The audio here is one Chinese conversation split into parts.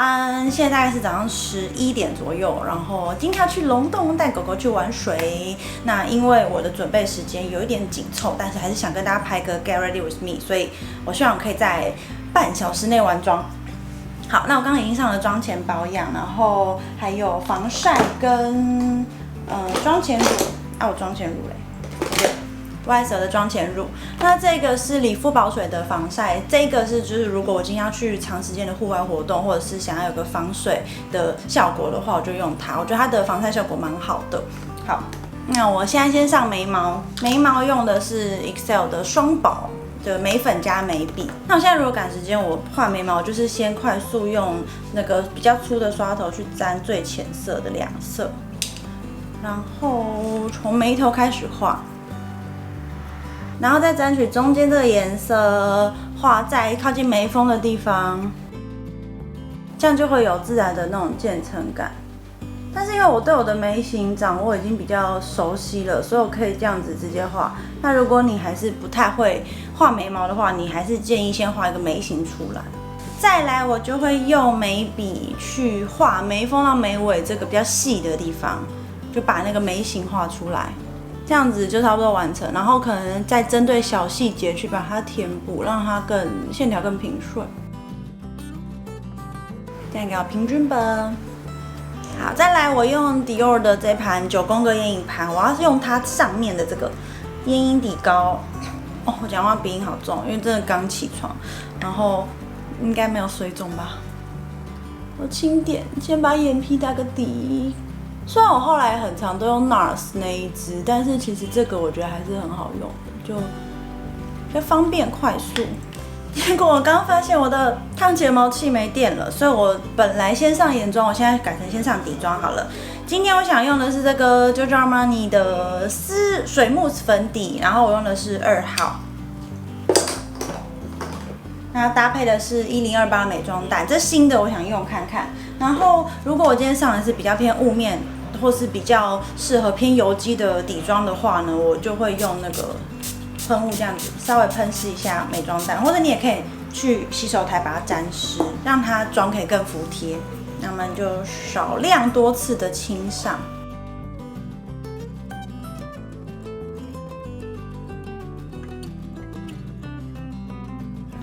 安，现在大概是早上11点左右，然后今天要去龙洞带狗狗去玩水。那因为我的准备时间有一点紧凑，但是还是想跟大家拍个 Get Ready with Me， 所以我希望我可以在半小时内完妆。好，那我刚刚已经上了妆前保养，然后还有防晒跟妆前乳我妆前乳嘞。YSL 的妆前乳，那这个是理肤宝水的防晒，这个是就是如果我今天要去长时间的户外活动，或者是想要有个防水的效果的话，我就用它。我觉得它的防晒效果蛮好的。好，那我现在先上眉毛，眉毛用的是 Excel 的双宝的眉粉加眉笔。那我现在如果赶时间，我画眉毛就是先快速用那个比较粗的刷头去沾最浅色的两色，然后从眉头开始画。然后再沾取中间这个颜色，画在靠近眉峰的地方，这样就会有自然的那种渐层感。但是因为我对我的眉形掌握已经比较熟悉了，所以我可以这样子直接画。那如果你还是不太会画眉毛的话，你还是建议先画一个眉形出来。再来，我就会用眉笔去画眉峰到眉尾这个比较细的地方，就把那个眉形画出来。这样子就差不多完成，然后可能再针对小细节去把它填补，让它线条更平顺。这样给我平均吧。好，再来我用 Dior 的这盘9宫格眼影盘，我要用它上面的这个眼影底膏。哦，我讲话鼻音好重，因为真的刚起床，然后应该没有水肿吧。我轻点，先把眼皮打个底。虽然我后来很常都用 NARS 那一支，但是其实这个我觉得还是很好用的，就比较方便快速。结果我刚发现我的烫睫毛器没电了，所以我本来先上眼妆，我现在改成先上底妆好了。今天我想用的是这个 Giorgio Armani 的水木粉底，然后我用的是2号。那搭配的是1028美妆蛋，这新的我想用看看。然后如果我今天上的是比较偏雾面，或是比较适合偏油肌的底妆的话呢，我就会用那个喷雾这样子稍微喷湿一下美妆蛋，或者你也可以去洗手台把它沾湿，让它妆可以更服帖。那么就少量多次的清上。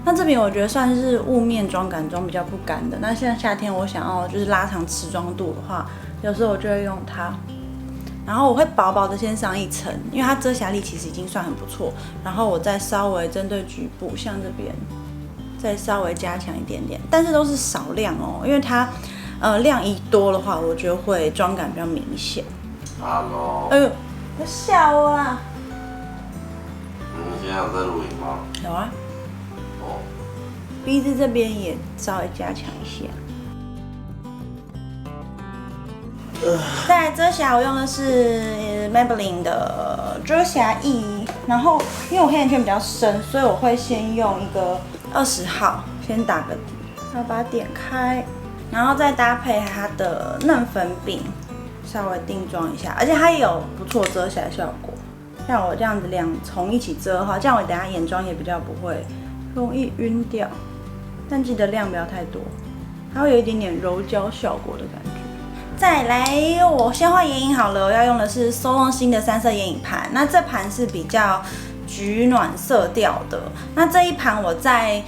那这边我觉得算是雾面妆感中比较不干的。那现在夏天我想要就是拉长持妆度的话，有时候我就会用它。然后我会薄薄的先上一层，因为它遮瑕力其实已经算很不错。然后我再稍微针对局部，像这边再稍微加强一点点，但是都是少量哦，因为它量一多的话，我觉得会妆感比较明显。Hello。哎呦，不要吓我啦！你现在有在录影吗？有啊。鼻子这边也稍微加强一下。再来遮瑕，我用的是 Maybelline 的遮瑕液，然后因为我黑眼圈比较深，所以我会先用一个20号，先打个底，然后把它点开，然后再搭配它的嫩粉饼，稍微定妆一下，而且它也有不错遮瑕效果。像我这样子2重一起遮的话，这样我等下眼妆也比较不会容易晕掉。但记得量不要太多，它会有一点点柔焦效果的感觉。再来，我先画眼影好了，我要用的是 Solon 新的3色眼影盘。那这盘是比较橘暖色调的。那这一盘我在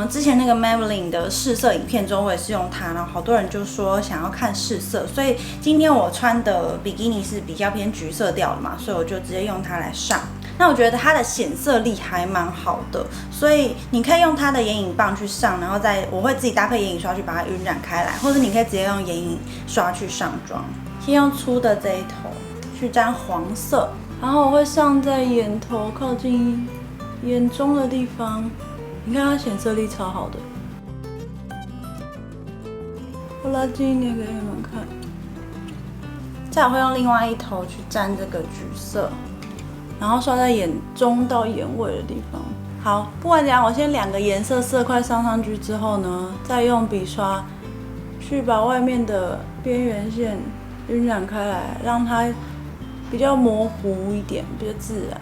之前那个 Maybelline 的试色影片中，我也是用它，然后好多人就说想要看试色，所以今天我穿的比基尼是比较偏橘色调的嘛，所以我就直接用它来上。那我觉得它的显色力还蛮好的，所以你可以用它的眼影棒去上，然后我会自己搭配眼影刷去把它晕染开来，或者你可以直接用眼影刷去上妆。先用粗的这一头去沾黄色，然后我会上在眼头靠近眼中的地方，你看它显色力超好的。我拉近一点给你们看。再我会用另外一头去沾这个橘色。然后刷在眼中到眼尾的地方。好，不管怎样，我先2个颜色色块上去之后呢，再用笔刷去把外面的边缘线晕染开来，让它比较模糊一点，比较自然。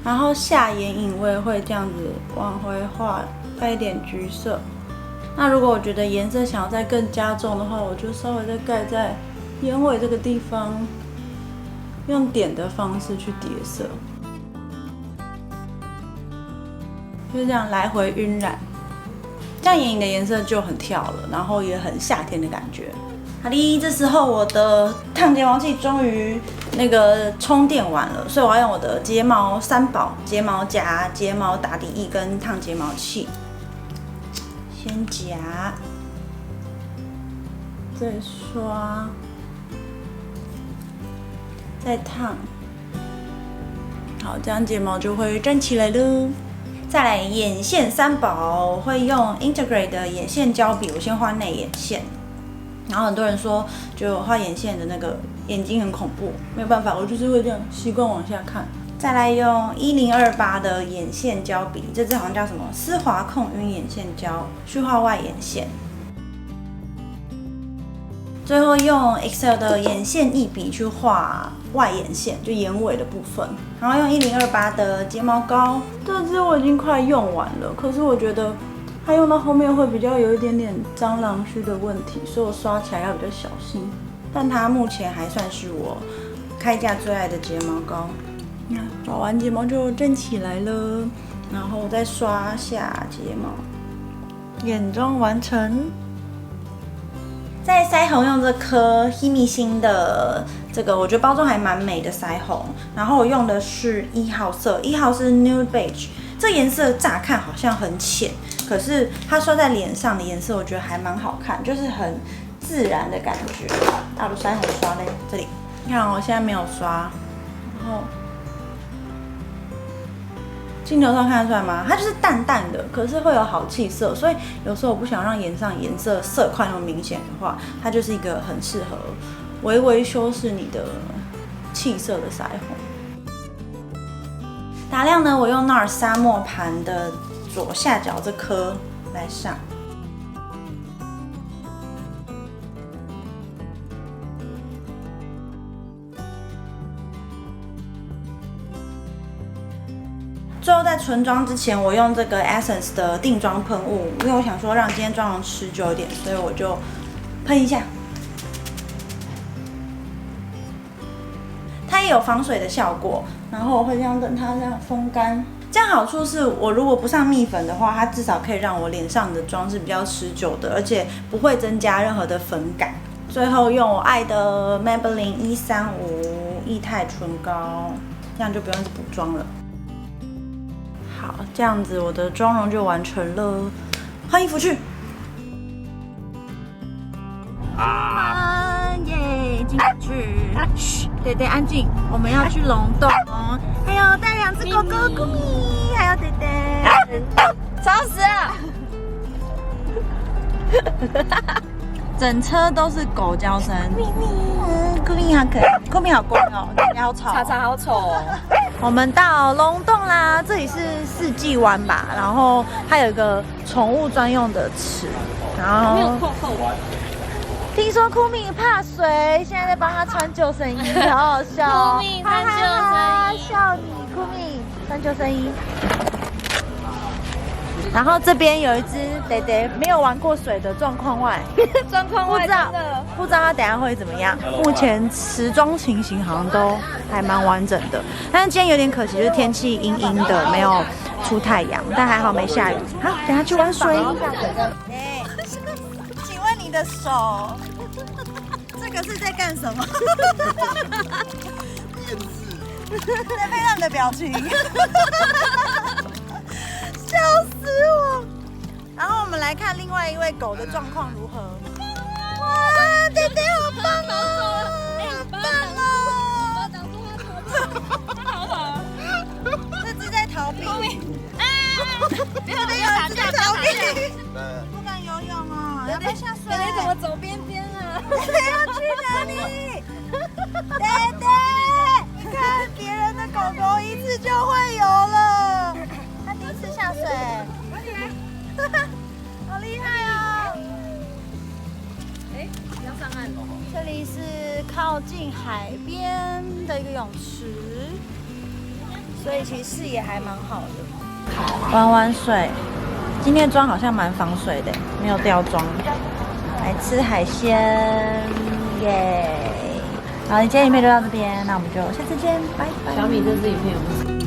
然后下眼影我也会这样子往回画，带一点橘色。那如果我觉得颜色想要再更加重的话，我就稍微再盖在眼尾这个地方，用点的方式去叠色，就这样来回晕染，这样眼影的颜色就很跳了，然后也很夏天的感觉。好的，这时候我的烫睫毛器终于那个充电完了，所以我要用我的睫毛三宝：睫毛夹、睫毛打底液跟烫睫毛器。先夹，再刷，再烫。好，这样睫毛就会站起来了。再来眼线三宝，我会用 Integrate 的眼线胶笔，我先画内眼线。然后很多人说，就画眼线的那个眼睛很恐怖，没有办法，我就是会这样习惯往下看。再来用1028的眼线胶笔，这支好像叫什么丝滑控晕眼线胶，去画外眼线。最后用 Excel 的眼线液笔去画外眼线，就眼尾的部分。然后用1028的睫毛膏，这支我已经快用完了，可是我觉得它用到后面会比较有一点点蟑螂须的问题，所以我刷起来要比较小心。但它目前还算是我开价最爱的睫毛膏。刷完睫毛就站起来了，然后再刷下睫毛，眼妆完成。在腮红用这颗 Himi 星的这个，我觉得包装还蛮美的腮红。然后我用的是1号色，1号是 Nude Beige， 这颜色乍看好像很浅，可是它刷在脸上的颜色，我觉得还蛮好看，就是很自然的感觉。我的腮红刷嘞，这里，你看我现在没有刷，然后镜头上看得出来吗？它就是淡淡的，可是会有好气色，所以有时候我不想让颜上颜色色块那么明显的话，它就是一个很适合微微修饰你的气色的腮红。打亮呢，我用 NARS 沙漠盘的左下角这颗来上。最后在唇妆之前，我用这个 Essence 的定妆喷雾，因为我想说让今天妆容持久一点，所以我就喷一下。它也有防水的效果，然后我会这样等它这样风干。这样好处是我如果不上蜜粉的话，它至少可以让我脸上的妆是比较持久的，而且不会增加任何的粉感。最后用我爱的 Maybelline 135液态唇膏，这样就不用补妆了。好，这样子我的妆容就完成了，换衣服去。耶，进去。嘘，对对，安静，我们要去龙洞。还有带2只狗狗咕咪，还有对对，吵死了！整车都是狗叫声，咪咪，咕咪好可爱，咕咪好乖哦，你好吵，查查好丑哦。我们到龙洞啦，这里是四季湾吧，然后它有一个宠物专用的池，然后没有扣扣。听说酷米怕水，现在在帮他穿救生衣，好好笑哦。酷米穿救生衣，笑你酷米穿救生衣。然后这边有一只得得没有玩过水的状况外，状况外真的不知道它等一下会怎么样。目前时装情形好像都还蛮完整的，但是今天有点可惜，就是天气阴阴的，没有出太阳，但还好没下雨。好，等下去玩水。请问你的手，这个是在干什么？验字，再配上你的表情。笑死我！然后我们来看另外一位狗的状况如何。哇，弟弟好棒哦！好棒哦！他逃跑，这只在逃避。不要打架，逃避。不敢游泳哦，要不要下水？你怎么走边边啊？你要去哪里？弟弟，你看别人的狗狗一次就会游了。第一次下水，好厉害哦！哎，要上岸了。这里是靠近海边的一个泳池，所以其实视野还蛮好的。玩玩水，今天的妆好像蛮防水的，没有掉妆。来吃海鲜，耶！好，今天影片就到这边，那我们就下次见，拜拜。小米这支影片有